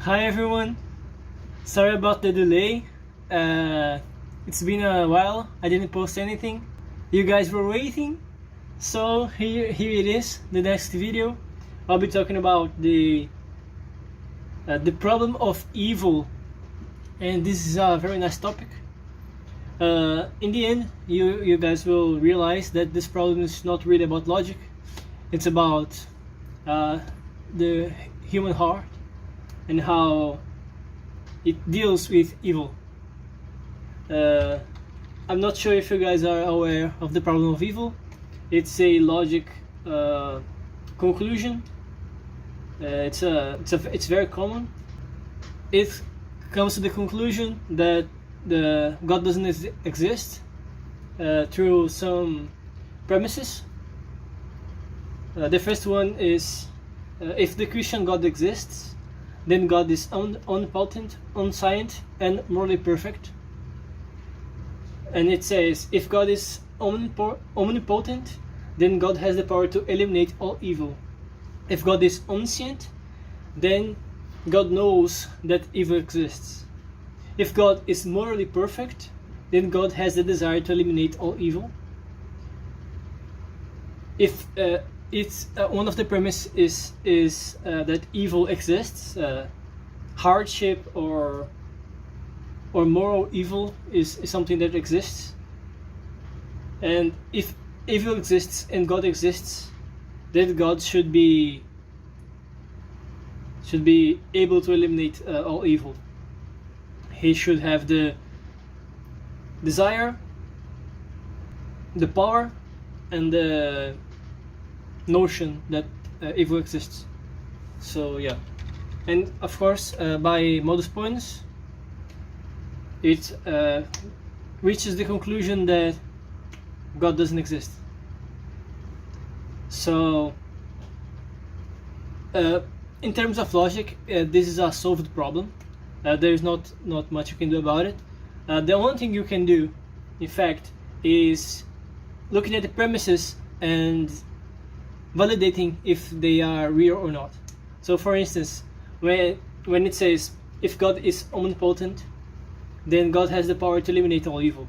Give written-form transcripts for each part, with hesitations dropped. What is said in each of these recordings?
Hi everyone, sorry about the delay. It's been a while, I didn't post anything. You guys were waiting, so here it is, the next video. I'll be talking about the problem of evil, and this is a very nice topic. In the end, you guys will realize that this problem is not really about logic. It's about the human heart and how it deals with evil. I'm not sure if you guys are aware of the problem of evil. It's a logic conclusion. It's very common. It comes to the conclusion that God doesn't exist through some premises. The first one is if the Christian God exists, then God is omnipotent, omniscient, and morally perfect. And it says, if God is omnipotent, then God has the power to eliminate all evil. If God is omniscient, then God knows that evil exists. If God is morally perfect, then God has the desire to eliminate all evil. If one of the premises is that evil exists, hardship or moral evil is something that exists. And if evil exists and God exists, then God should be able to eliminate all evil. He should have the desire, the power, and the notion that evil exists. So yeah, and of course by modus ponens it reaches the conclusion that God doesn't exist. So in terms of logic, this is a solved problem. There is not much you can do about it. The only thing you can do, in fact, is looking at the premises and validating if they are real or not. So for instance, when it says if God is omnipotent, then God has the power to eliminate all evil.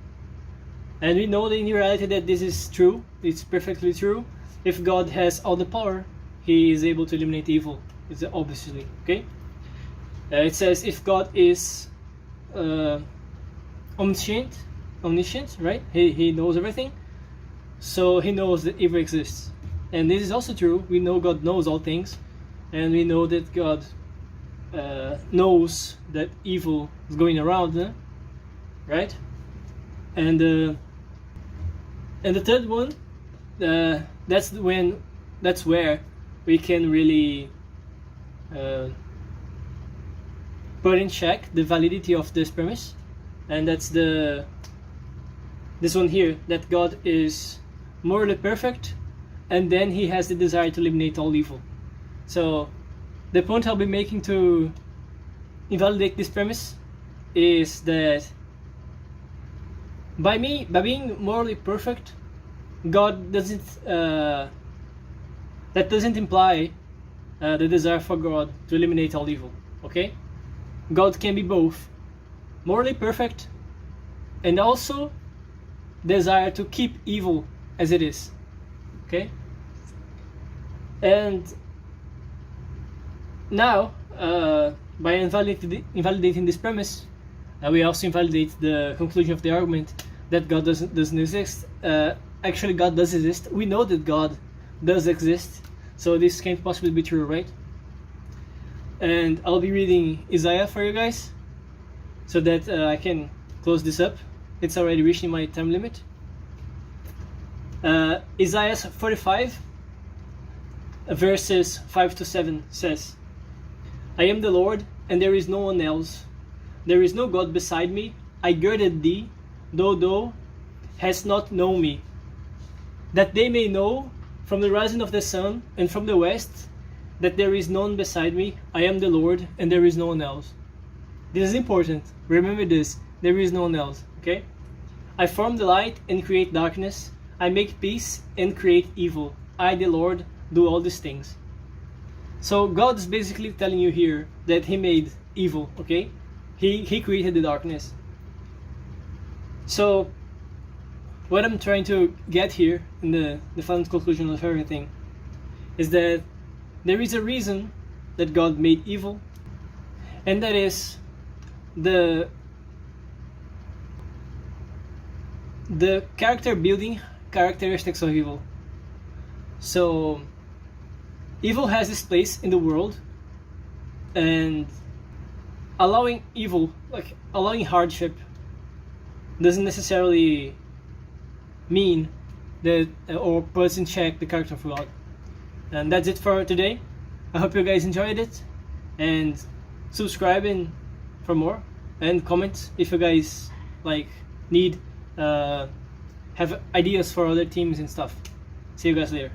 And we know that in reality that this is true, it's perfectly true. If God has all the power, He is able to eliminate evil, it's obviously, okay? It says if God is omniscient, right? He knows everything, so He knows that evil exists. And this is also true. We know God knows all things, and we know that God knows that evil is going around, right? And the third one, that's where we can really put in check the validity of this premise, and that's this one here, that God is morally perfect, and then He has the desire to eliminate all evil. So the point I'll be making to invalidate this premise is that by being morally perfect, God doesn't that doesn't imply the desire for God to eliminate all evil. Okay, God can be both morally perfect and also desire to keep evil as it is. Okay, and now by invalidating this premise, we also invalidate the conclusion of the argument that God doesn't exist. Actually, God does exist. We know that God does exist, so this can't possibly be true, right? And I'll be reading Isaiah for you guys, so that I can close this up. It's already reaching my time limit. Isaiah 45 verses 5 to 7 says, I am the Lord, and there is no one else. There is no God beside me. I girded thee, though thou hast not known me, that they may know from the rising of the sun and from the west that there is none beside me. I am the Lord, and there is no one else. This is important. Remember this. There is no one else. Okay? I form the light and create darkness. I make peace and create evil. I, the Lord, do all these things. So God is basically telling you here that He made evil, okay? He created the darkness. So what I'm trying to get here in the final conclusion of everything is that there is a reason that God made evil, and that is the character building characteristics of evil. So evil has this place in the world, and allowing evil, like allowing hardship, doesn't necessarily mean that or puts in check the character of God. And that's it for today. I hope you guys enjoyed it, and subscribe for more, and comment if you guys like need have ideas for other teams and stuff. See you guys later.